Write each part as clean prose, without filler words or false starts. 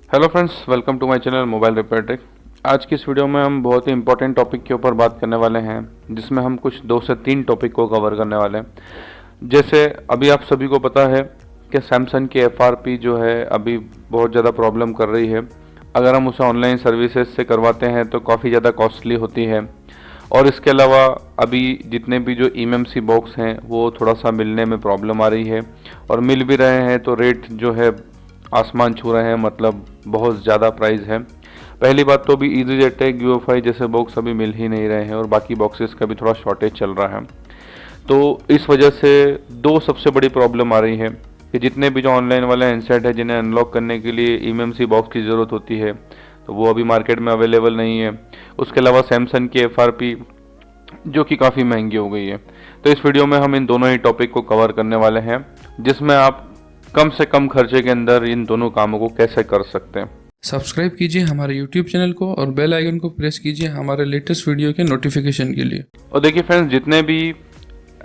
Hello friends, welcome to my channel mobile repair tech. आज की इस वीडियो में हम बहुत ही इंपॉर्टेंट टॉपिक के ऊपर बात करने वाले हैं, जिसमें हम कुछ 2 से 3 टॉपिक को कवर करने वाले हैं। जैसे अभी आप सभी को पता है कि सैमसंग की एफआरपी जो है अभी बहुत ज़्यादा प्रॉब्लम कर रही है। अगर हम उसे ऑनलाइन सर्विसेज से करवाते हैं तो काफ़ी ज़्यादा कॉस्टली होती है। और इसके अलावा अभी जितने भी जो ईएमसी बॉक्स हैं वो थोड़ा सा मिलने में प्रॉब्लम आ रही है, और मिल भी रहे हैं तो रेट जो है आसमान छू रहे हैं, मतलब बहुत ज़्यादा प्राइस है। पहली बात तो अभी EasyJet UEFI जैसे बॉक्स अभी मिल ही नहीं रहे हैं, और बाकी बॉक्सेस का भी थोड़ा शॉर्टेज चल रहा है। तो इस वजह से दो सबसे बड़ी प्रॉब्लम आ रही है कि जितने भी जो ऑनलाइन वाले हैंडसेट है जिन्हें अनलॉक करने के लिए ईएमसी बॉक्स की ज़रूरत होती है, तो वो अभी मार्केट में अवेलेबल नहीं है। उसके अलावा सैमसंग की एफआरपी जो कि काफ़ी महंगी हो गई है। तो इस वीडियो में हम इन दोनों ही टॉपिक को कवर करने वाले हैं, जिसमें आप कम से कम खर्चे के अंदर इन दोनों कामों को कैसे कर सकते हैं। सब्सक्राइब कीजिए हमारे यूट्यूब चैनल को और बेल आइकन को प्रेस कीजिए हमारे लेटेस्ट वीडियो के नोटिफिकेशन के लिए। और देखिए फ्रेंड्स, जितने भी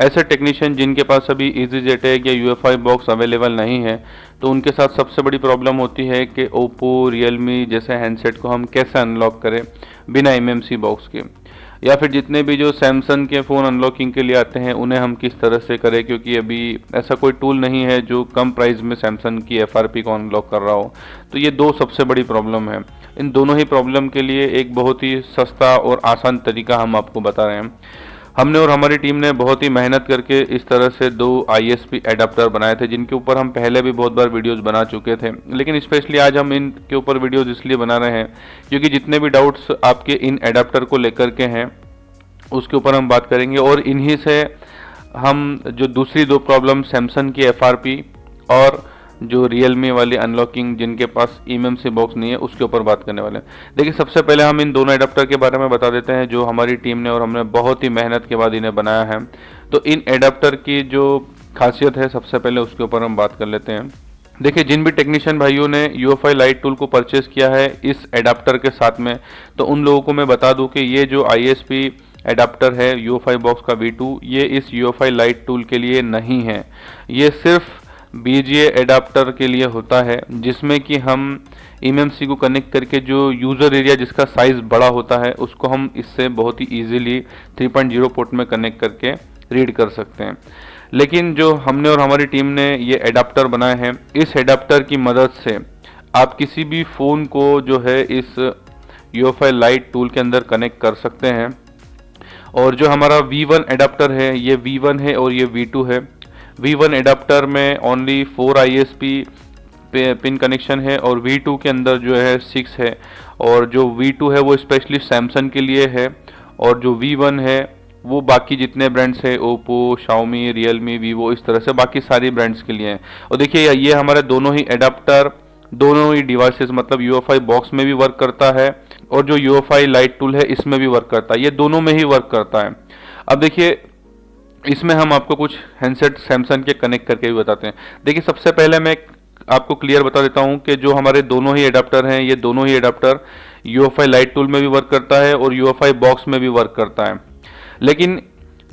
ऐसे टेक्नीशियन जिनके पास अभी EasyJet या UEFI बॉक्स अवेलेबल नहीं है, तो उनके साथ सबसे बड़ी प्रॉब्लम होती है कि ओप्पो, रियलमी जैसे हैंडसेट को हम कैसे अनलॉक करें बिना एमएमसी बॉक्स के, या फिर जितने भी जो सैमसंग के फ़ोन अनलॉकिंग के लिए आते हैं उन्हें हम किस तरह से करें, क्योंकि अभी ऐसा कोई टूल नहीं है जो कम प्राइस में सैमसंग की एफआरपी को अनलॉक कर रहा हो। तो ये दो सबसे बड़ी प्रॉब्लम है। इन दोनों ही प्रॉब्लम के लिए एक बहुत ही सस्ता और आसान तरीका हम आपको बता रहे हैं। हमने और हमारी टीम ने बहुत ही मेहनत करके इस तरह से 2 ISP एडाप्टर बनाए थे, जिनके ऊपर हम पहले भी बहुत बार वीडियोस बना चुके थे। लेकिन स्पेशली आज हम इनके ऊपर वीडियोस इसलिए बना रहे हैं क्योंकि जितने भी डाउट्स आपके इन एडाप्टर को लेकर के हैं उसके ऊपर हम बात करेंगे, और इन्हीं से हम जो दूसरी दो प्रॉब्लम सैमसंग की एफआरपी और जो रियलमी वाली अनलॉकिंग जिनके पास ईएमसी बॉक्स नहीं है उसके ऊपर बात करने वाले हैं। देखिए, सबसे पहले हम इन दोनों एडाप्टर के बारे में बता देते हैं जो हमारी टीम ने और हमने बहुत ही मेहनत के बाद इन्हें बनाया है। तो इन एडाप्टर की जो खासियत है सबसे पहले उसके ऊपर हम बात कर लेते हैं। देखिए, जिन भी टेक्नीशियन भाइयों ने UEFI लाइट टूल को परचेज किया है इस एडाप्टर के साथ में, तो उन लोगों को मैं बता दूं कि ये जो ISP एडाप्टर है UEFI बॉक्स का V2, ये इस UEFI लाइट टूल के लिए नहीं है। ये सिर्फ BGA एडाप्टर के लिए होता है, जिसमें कि हम eMMC को कनेक्ट करके जो यूज़र एरिया जिसका साइज़ बड़ा होता है उसको हम इससे बहुत ही ईजिली 3.0 पोर्ट में कनेक्ट करके रीड कर सकते हैं। लेकिन जो हमने और हमारी टीम ने ये एडाप्टर बनाए हैं, इस एडाप्टर की मदद से आप किसी भी फ़ोन को जो है इस UEFI लाइट टूल के अंदर कनेक्ट कर सकते हैं। और जो हमारा V1 एडाप्टर है, ये V1 है और ये V2 है। V1 एडाप्टर में ओनली 4 ISP पिन कनेक्शन है, और V2 के अंदर जो है 6 है। और जो V2 है वो स्पेशली सैमसंग के लिए है, और जो V1 है वो बाकी जितने ब्रांड्स है ओप्पो, शाओमी, रियलमी, वीवो, इस तरह से बाकी सारी ब्रांड्स के लिए हैं। और देखिए, ये हमारे दोनों ही एडाप्टर दोनों ही डिवाइसेस मतलब UEFI बॉक्स में भी वर्क करता है, और जो UEFI लाइट टूल है इसमें भी वर्क करता है। ये दोनों में ही वर्क करता है। अब देखिए, इसमें हम आपको कुछ हैंडसेट सैमसंग के कनेक्ट करके भी बताते हैं। देखिए, सबसे पहले मैं आपको क्लियर बता देता हूं कि जो हमारे दोनों ही एडाप्टर हैं, ये दोनों ही एडाप्टर UEFI लाइट टूल में भी वर्क करता है और UEFI बॉक्स में भी वर्क करता है। लेकिन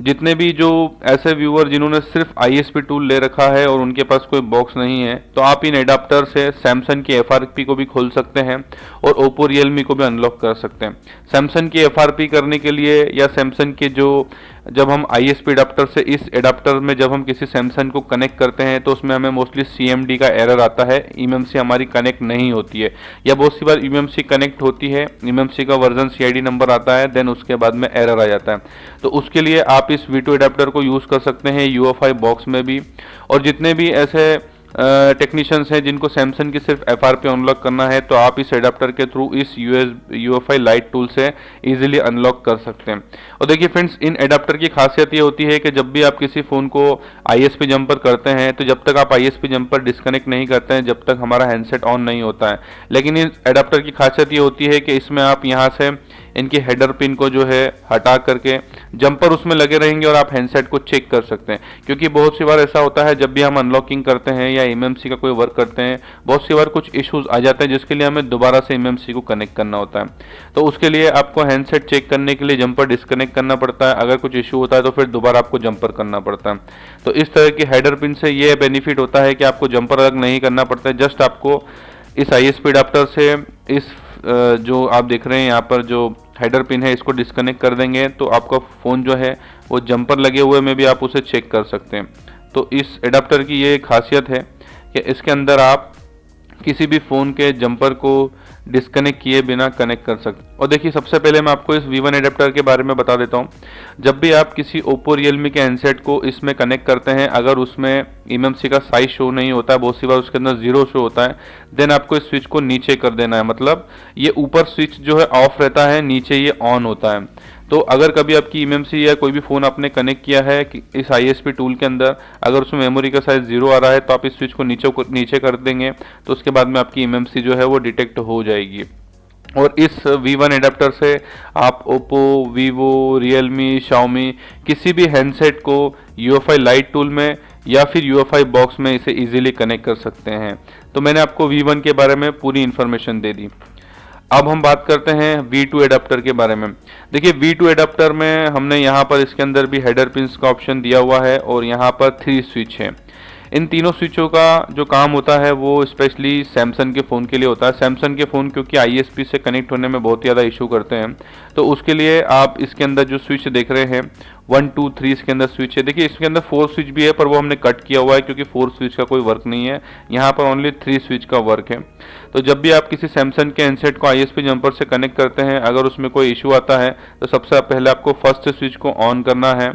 जितने भी जो ऐसे व्यूअर जिन्होंने सिर्फ ISP टूल ले रखा है और उनके पास कोई बॉक्स नहीं है, तो आप इन एडाप्टर से सैमसंग की एफआरपी को भी खोल सकते हैं और ओप्पो, रियलमी को भी अनलॉक कर सकते हैं। सैमसंग की एफआरपी करने के लिए या सैमसंग के जो जब हम ISP एडाप्टर से इस एडाप्टर में जब हम किसी सैमसंग को कनेक्ट करते हैं तो उसमें हमें मोस्टली CMD का एरर आता है, eMMC हमारी कनेक्ट नहीं होती है, या बहुत सी बार eMMC कनेक्ट होती है, eMMC का वर्जन CID नंबर आता है, देन उसके बाद में एरर आ जाता है। तो उसके लिए आप इस V2 एडाप्टर को यूज़ कर सकते हैं UEFI बॉक्स में भी। और जितने भी ऐसे टेक्नीशियंस हैं जिनको सैमसंग की सिर्फ एफआरपी अनलॉक करना है, तो आप इस एडाप्टर के थ्रू इस UEFI लाइट टूल से इजीली अनलॉक कर सकते हैं। और देखिए फ्रेंड्स, इन एडाप्टर की खासियत ये होती है कि जब भी आप किसी फ़ोन को ISP जंपर करते हैं, तो जब तक आप ISP जंपर डिस्कनेक्ट नहीं करते हैं जब तक हमारा हैंडसेट ऑन नहीं होता है। लेकिन इस एडाप्टर की खासियत ये होती है कि इसमें आप यहाँ से इनकी हेडर पिन को जो है हटा करके जंपर उसमें लगे रहेंगे और आप हैंडसेट को चेक कर सकते हैं। क्योंकि बहुत सी बार ऐसा होता है जब भी हम अनलॉकिंग करते हैं या eMMC का कोई वर्क करते हैं, बहुत सी बार कुछ इश्यूज आ जाते हैं जिसके लिए हमें दोबारा से eMMC को कनेक्ट करना होता है। तो उसके लिए आपको हैंडसेट चेक करने के लिए जंपर डिस्कनेक्ट करना पड़ता है। अगर कुछ इशू होता है तो फिर दोबारा आपको जंपर करना पड़ता है। तो इस तरह की हेडर पिन से ये बेनिफिट होता है कि आपको जंपर अलग नहीं करना पड़ता है, जस्ट आपको इस ISP अडाप्टर से इस जो आप देख रहे हैं यहाँ पर जो हेडर पिन है इसको डिस्कनेक्ट कर देंगे तो आपका फ़ोन जो है वो जंपर लगे हुए में भी आप उसे चेक कर सकते हैं। तो इस एडाप्टर की ये खासियत है कि इसके अंदर आप किसी भी फ़ोन के जंपर को डिस्कनेक्ट किए बिना कनेक्ट कर सकते। और देखिए सबसे पहले मैं आपको इस V1 एडाप्टर के बारे में बता देता हूँ। जब भी आप किसी ओप्पो रियलमी के हैंडसेट को इसमें कनेक्ट करते हैं, अगर उसमें eMMC का साइज शो नहीं होता है, बहुत सी बार उसके अंदर 0 शो होता है, देन आपको इस स्विच को नीचे कर देना है। मतलब ये ऊपर स्विच जो है ऑफ रहता है, नीचे ये ऑन होता है। तो अगर कभी आपकी eMMC या कोई भी फ़ोन आपने कनेक्ट किया है कि इस ISP टूल के अंदर, अगर उसमें मेमोरी का साइज़ 0 आ रहा है तो आप इस स्विच को नीचे कर देंगे तो उसके बाद में आपकी eMMC जो है वो डिटेक्ट हो जाएगी। और इस V1 एडाप्टर से आप ओप्पो, वीवो, रियलमी, शाओमी किसी भी हैंडसेट को UFI लाइट टूल में या फिर UFI बॉक्स में इसे इजीली कनेक्ट कर सकते हैं। तो मैंने आपको V1 के बारे में पूरी इन्फॉर्मेशन दे दी। अब हम बात करते हैं V2 एडाप्टर के बारे में। देखिए V2 एडाप्टर में हमने यहाँ पर इसके अंदर भी हेडर पिंस का ऑप्शन दिया हुआ है और यहाँ पर 3 स्विच है। इन तीनों स्विचों का जो काम होता है वो स्पेशली सैमसंग के फ़ोन के लिए होता है। सैमसंग के फ़ोन क्योंकि ISP से कनेक्ट होने में बहुत ज़्यादा इशू करते हैं, तो उसके लिए आप इसके अंदर जो स्विच देख रहे हैं 1 2 3 इसके अंदर स्विच है। देखिए इसके अंदर 4 स्विच भी है पर वो हमने कट किया हुआ है क्योंकि 4 स्विच का कोई वर्क नहीं है, यहाँ पर ओनली 3 स्विच का वर्क है। तो जब भी आप किसी सैमसंग के हैंडसेट को ISP जंपर से कनेक्ट करते हैं, अगर उसमें कोई इशू आता है तो सबसे पहले आपको फर्स्ट स्विच को ऑन करना है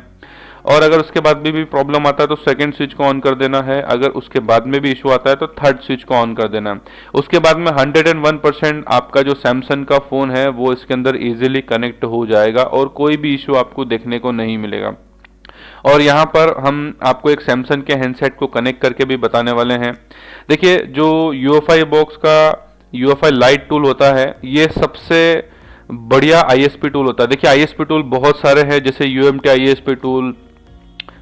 और अगर उसके बाद भी प्रॉब्लम आता है तो सेकंड स्विच को ऑन कर देना है। अगर उसके बाद में भी इशू आता है तो थर्ड स्विच को ऑन कर देना है। उसके बाद में 101% आपका जो सैमसंग का फ़ोन है वो इसके अंदर इजीली कनेक्ट हो जाएगा और कोई भी इशू आपको देखने को नहीं मिलेगा। और यहाँ पर हम आपको एक सैमसंग के हैंडसेट को कनेक्ट करके भी बताने वाले हैं। देखिए जो UFI बॉक्स का UFI लाइट टूल होता है ये सबसे बढ़िया ISP टूल होता है। देखिए ISP टूल बहुत सारे हैं, जैसे UMT ISP tool,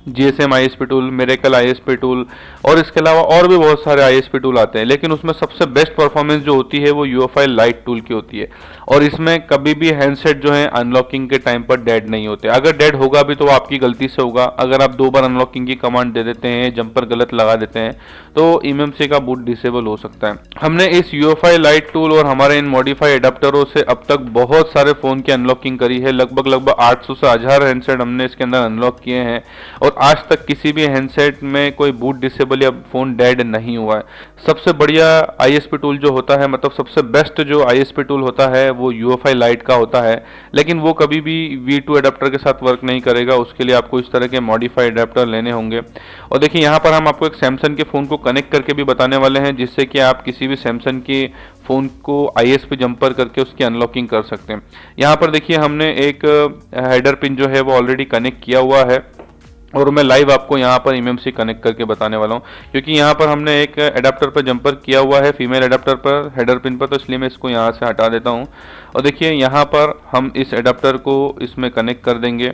GSM ISP tool, miracle ISP tool और इसके अलावा और भी बहुत सारे ISP टूल आते हैं, लेकिन उसमें सबसे बेस्ट परफॉर्मेंस जो होती है वो UFI लाइट टूल की होती है। और इसमें कभी भी हैंडसेट जो है अनलॉकिंग के टाइम पर डेड नहीं होते। अगर डेड होगा भी तो आपकी गलती से होगा। अगर आप 2 बार अनलॉकिंग की कमांड दे देते हैं, जंपर गलत लगा देते हैं तो eMMC का बूट डिसेबल हो सकता है। हमने इस UFI लाइट टूल और हमारे इन मॉडिफाई एडाप्टरों से अब तक बहुत सारे फ़ोन की अनलॉकिंग करी है। लगभग 800 से 1000 हैंडसेट हमने इसके अंदर अनलॉक किए हैं और आज तक किसी भी हैंडसेट में कोई बूट डिसेबल या फ़ोन डेड नहीं हुआ है। सबसे बढ़िया ISP टूल जो होता है, मतलब सबसे बेस्ट जो ISP टूल होता है वो UFI लाइट का होता है, लेकिन वो कभी भी V2 एडाप्टर के साथ वर्क नहीं करेगा। उसके लिए आपको इस तरह के मॉडिफाइड एडाप्टर लेने होंगे। और देखिए यहाँ पर हम आपको एक सैमसंग के फ़ोन को कनेक्ट करके भी बताने वाले हैं, जिससे कि आप किसी भी सैमसंग के फ़ोन को ISP जंपर करके उसकी अनलॉकिंग कर सकते हैं। यहाँ पर देखिए हमने एक हेडर पिन जो है वो ऑलरेडी कनेक्ट किया हुआ है और मैं लाइव आपको यहाँ पर eMMC कनेक्ट करके बताने वाला हूँ, क्योंकि यहाँ पर हमने एक एडाप्टर पर जंपर किया हुआ है, फीमेल एडाप्टर पर, हेडर पिन पर, तो इसलिए मैं इसको यहाँ से हटा देता हूँ। और देखिए यहाँ पर हम इस एडाप्टर को इसमें कनेक्ट कर देंगे।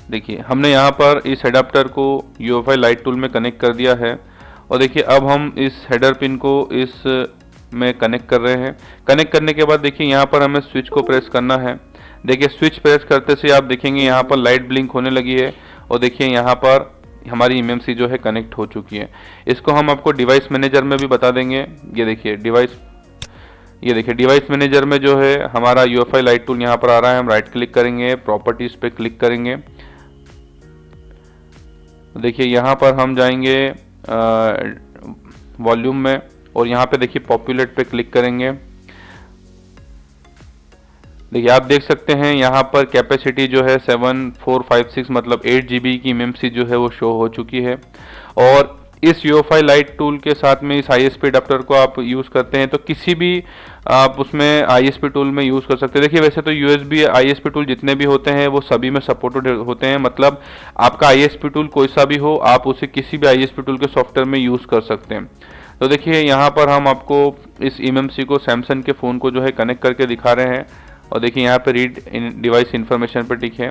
देखिए हमने यहाँ पर इस एडाप्टर को UFI लाइट टूल में कनेक्ट कर दिया है और देखिए अब हम इस हेडर पिन को इस में कनेक्ट कर रहे हैं। कनेक्ट करने के बाद देखिए यहाँ पर हमें स्विच को प्रेस करना है। देखिए स्विच प्रेस करते से आप देखेंगे यहाँ पर लाइट ब्लिंक होने लगी है और देखिए यहाँ पर हमारी eMMC जो है कनेक्ट हो चुकी है। इसको हम आपको डिवाइस मैनेजर में भी बता देंगे। ये देखिए डिवाइस मैनेजर में जो है हमारा UFI लाइट टूल यहाँ पर आ रहा है। हम राइट क्लिक करेंगे, प्रॉपर्टीज पे क्लिक करेंगे। देखिए यहाँ पर हम जाएंगे वॉल्यूम में और यहाँ पे देखिए पॉपुलेट पे क्लिक करेंगे। देखिए आप देख सकते हैं यहाँ पर कैपेसिटी जो है 7456 मतलब 8 GB की eMMC जो है वो शो हो चुकी है। और इस UFI लाइट टूल के साथ में इस ISP एडाप्टर को आप यूज़ करते हैं तो किसी भी आप उसमें ISP टूल में यूज़ कर सकते हैं। देखिए वैसे तो USB ISP टूल जितने भी होते हैं वो सभी में सपोर्टेड होते हैं, मतलब आपका ISP टूल कोई सा भी हो आप उसे किसी भी ISP टूल के सॉफ्टवेयर में यूज़ कर सकते हैं। तो देखिए यहाँ पर हम आपको इस eMMC को सैमसंग के फ़ोन को जो है कनेक्ट करके दिखा रहे हैं और देखिए यहाँ पे रीड डिवाइस इन्फॉर्मेशन पर टिक है।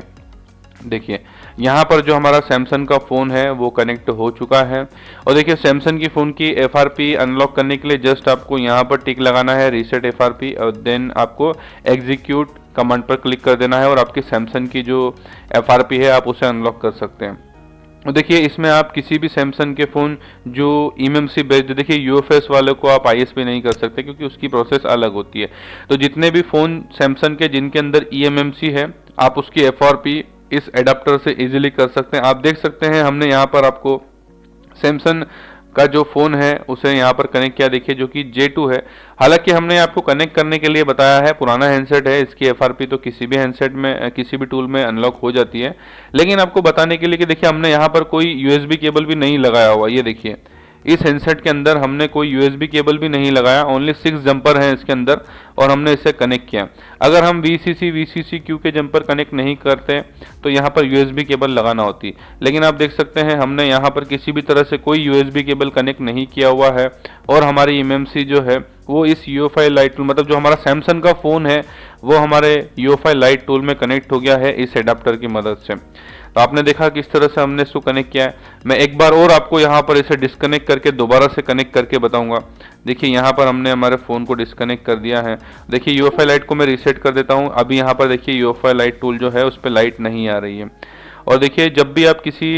देखिए यहाँ पर जो हमारा सैमसंग का फ़ोन है वो कनेक्ट हो चुका है। और देखिए सैमसंग की फ़ोन की FRP अनलॉक करने के लिए जस्ट आपको यहाँ पर टिक लगाना है, रीसेट FRP, और देन आपको एग्जीक्यूट कमांड पर क्लिक कर देना है और आपकी सैमसंग की जो FRP है आप उसे अनलॉक कर सकते हैं। और देखिए इसमें आप किसी भी सैमसंग के फ़ोन जो eMMC बेस्ड, देखिए यूएफएस वाले को आप आईएसपी नहीं कर सकते क्योंकि उसकी प्रोसेस अलग होती है। तो जितने भी फ़ोन सैमसंग के जिनके अंदर eMMC है, आप उसकी एफआरपी इस एडाप्टर से इजीली कर सकते हैं। आप देख सकते हैं हमने यहाँ पर आपको सैमसंग का जो फ़ोन है उसे यहाँ पर कनेक्ट किया, देखिए जो कि J2 है। हालांकि हमने आपको कनेक्ट करने के लिए बताया है, पुराना हैंडसेट है, इसकी एफआरपी तो किसी भी हैंडसेट में किसी भी टूल में अनलॉक हो जाती है। लेकिन आपको बताने के लिए कि देखिए हमने यहाँ पर कोई यूएसबी केबल भी नहीं लगाया हुआ, ये देखिए इस हैंडसेट के अंदर हमने कोई यूएसबी केबल भी नहीं लगाया, ओनली 6 जंपर हैं इसके अंदर और हमने इसे कनेक्ट किया। अगर हम VCC के जंपर कनेक्ट नहीं करते तो यहाँ पर यूएसबी केबल लगाना होती, लेकिन आप देख सकते हैं हमने यहाँ पर किसी भी तरह से कोई यूएसबी केबल कनेक्ट नहीं किया हुआ है और हमारी eMMC जो है वो इस UEFI लाइट टूल, मतलब जो हमारा सैमसंग का फ़ोन है वो हमारे UEFI लाइट टूल में कनेक्ट हो गया है इस एडाप्टर की मदद से। तो आपने देखा किस तरह से हमने इसको कनेक्ट किया है। मैं एक बार और आपको यहाँ पर इसे डिस्कनेक्ट करके दोबारा से कनेक्ट करके बताऊंगा। देखिए यहाँ पर हमने हमारे फ़ोन को डिस्कनेक्ट कर दिया है। देखिए UEFI लाइट को मैं रीसेट कर देता हूँ। अभी यहाँ पर देखिए UEFI लाइट टूल जो है उस पर लाइट नहीं आ रही है। और देखिए जब भी आप किसी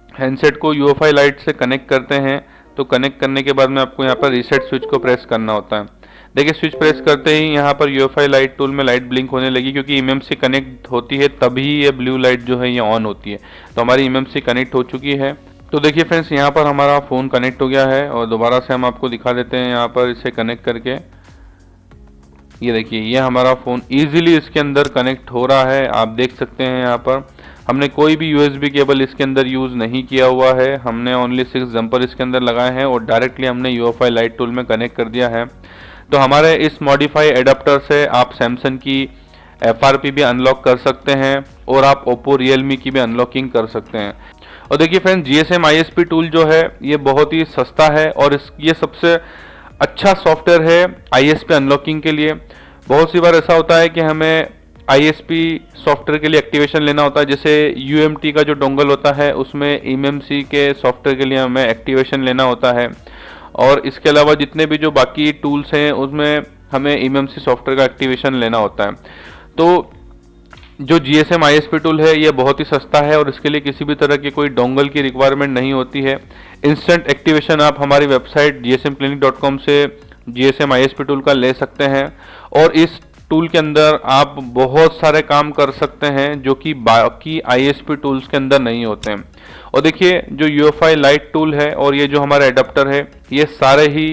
हैंडसेट को UEFI लाइट से कनेक्ट करते हैं तो कनेक्ट करने के बाद में आपको यहाँ पर रीसेट स्विच को प्रेस करना होता है। देखिए स्विच प्रेस करते ही यहाँ पर UEFI लाइट टूल में लाइट ब्लिंक होने लगी, क्योंकि eMMC कनेक्ट होती है तभी ये ब्लू लाइट जो है ये ऑन होती है। तो हमारी eMMC कनेक्ट हो चुकी है। तो देखिए फ्रेंड्स यहाँ पर हमारा फ़ोन कनेक्ट हो गया है और दोबारा से हम आपको दिखा देते हैं यहाँ पर इसे कनेक्ट करके। ये देखिए ये हमारा फ़ोन ईजिली इसके अंदर कनेक्ट हो रहा है। आप देख सकते हैं यहाँ पर हमने कोई भी यूएसबी केबल इसके अंदर यूज़ नहीं किया हुआ है, हमने ओनली 6 जंपर इसके अंदर लगाए हैं और डायरेक्टली हमने UEFI लाइट टूल में कनेक्ट कर दिया है। तो हमारे इस मॉडिफाई एडाप्टर से आप सैमसंग की एफआरपी भी अनलॉक कर सकते हैं और आप ओप्पो रियलमी की भी अनलॉकिंग कर सकते हैं। और देखिए फ्रेंड्स GSM ISP टूल जो है ये बहुत ही सस्ता है और ये सबसे अच्छा सॉफ्टवेयर है ISP अनलॉकिंग के लिए। बहुत सी बार ऐसा होता है कि हमें ISP सॉफ्टवेयर के लिए एक्टिवेशन लेना होता है, जैसे UMT का जो डोंगल होता है उसमें eMMC के सॉफ्टवेयर के लिए हमें एक्टिवेशन लेना होता है। और इसके अलावा जितने भी जो बाकी टूल्स हैं उसमें हमें eMMC सॉफ्टवेयर का एक्टिवेशन लेना होता है। तो जो GSM ISP टूल है ये बहुत ही सस्ता है और इसके लिए किसी भी तरह की कोई डोंगल की रिक्वायरमेंट नहीं होती है। इंस्टेंट एक्टिवेशन आप हमारी वेबसाइट gsmclinic.com से GSM ISP टूल का ले सकते हैं और इस टूल के अंदर आप बहुत सारे काम कर सकते हैं जो कि बाकी ISP टूल्स के अंदर नहीं होते हैं। और देखिए जो UEFI लाइट टूल है और ये जो हमारा एडाप्टर है ये सारे ही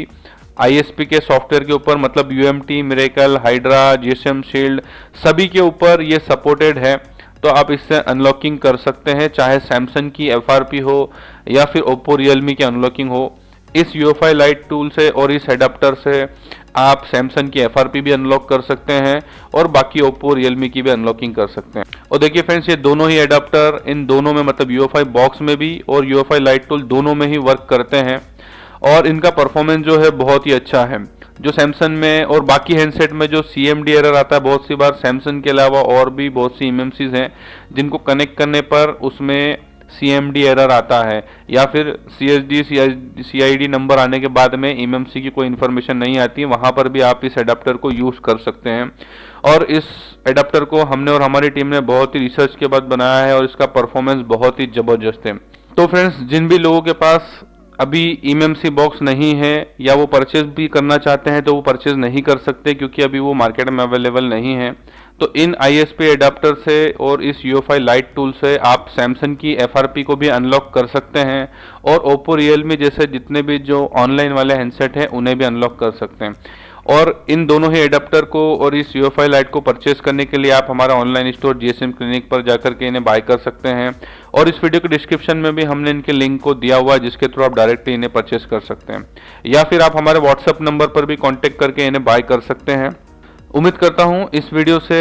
ISP के सॉफ्टवेयर के ऊपर, मतलब UMT, miracle, hydra, GSM shield सभी के ऊपर ये सपोर्टेड है। तो आप इससे अनलॉकिंग कर सकते हैं, चाहे सैमसंग की एफआरपी हो या फिर ओप्पो रियलमी की अनलॉकिंग हो। इस UEFI लाइट टूल से और इस एडाप्टर से आप सैमसंग की एफआरपी भी अनलॉक कर सकते हैं और बाकी ओप्पो रियलमी की भी अनलॉकिंग कर सकते हैं। और देखिए फ्रेंड्स ये दोनों ही एडाप्टर इन दोनों में, मतलब UEFI बॉक्स में भी और UEFI लाइट टूल दोनों में ही वर्क करते हैं और इनका परफॉर्मेंस जो है बहुत ही अच्छा है। जो सैमसंग में और बाकी हैंडसेट में जो CMD एरर आता है, बहुत सी बार सैमसंग के अलावा और भी बहुत सी eMMCs हैं जिनको कनेक्ट करने पर उसमें CMD एरर आता है या फिर CSD CID नंबर आने के बाद में eMMC की कोई इन्फॉर्मेशन नहीं आती, वहाँ पर भी आप इस एडाप्टर को यूज़ कर सकते हैं। और इस एडाप्टर को हमने और हमारी टीम ने बहुत ही रिसर्च के बाद बनाया है और इसका परफॉर्मेंस बहुत ही ज़बरदस्त है। तो फ्रेंड्स जिन भी लोगों के पास अभी eMMC बॉक्स नहीं है या वो परचेज भी करना चाहते हैं तो वो परचेज नहीं कर सकते क्योंकि अभी वो मार्केट में अवेलेबल नहीं है। तो इन ISP एडाप्टर से और इस UEFI लाइट टूल से आप सैमसंग की एफआरपी को भी अनलॉक कर सकते हैं और ओप्पो रियलमी जैसे जितने भी जो ऑनलाइन वाले हैंडसेट हैं उन्हें भी अनलॉक कर सकते हैं। और इन दोनों ही एडाप्टर को और इस UEFI लाइट को परचेस करने के लिए आप हमारा ऑनलाइन स्टोर GSM क्लिनिक पर जाकर के इन्हें बाय कर सकते हैं और इस वीडियो के डिस्क्रिप्शन में भी हमने इनके लिंक को दिया हुआ है जिसके थ्रू आप डायरेक्टली इन्हें परचेस कर सकते हैं या फिर आप हमारे व्हाट्सएप नंबर पर भी कॉन्टेक्ट करके इन्हें बाय कर सकते हैं। उम्मीद करता हूँ इस वीडियो से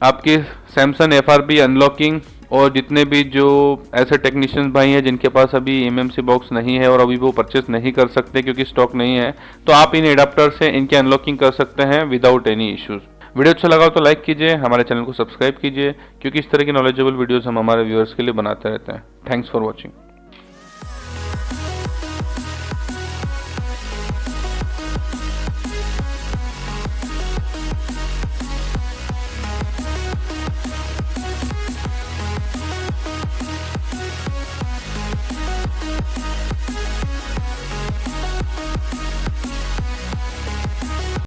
आपकी सैमसंग एफआरपी अनलॉकिंग और जितने भी जो ऐसे टेक्नीशियंस भाई हैं जिनके पास अभी eMMC बॉक्स नहीं है और अभी वो परचेस नहीं कर सकते क्योंकि स्टॉक नहीं है, तो आप इन एडाप्टर से इनकी अनलॉकिंग कर सकते हैं विदाउट एनी इश्यूज। वीडियो अच्छा लगा तो लाइक कीजिए, हमारे चैनल को सब्सक्राइब कीजिए क्योंकि इस तरह की नॉलेजेबल वीडियोस हम हमारे व्यूअर्स के लिए बनाते रहते हैं। Thanks for watching.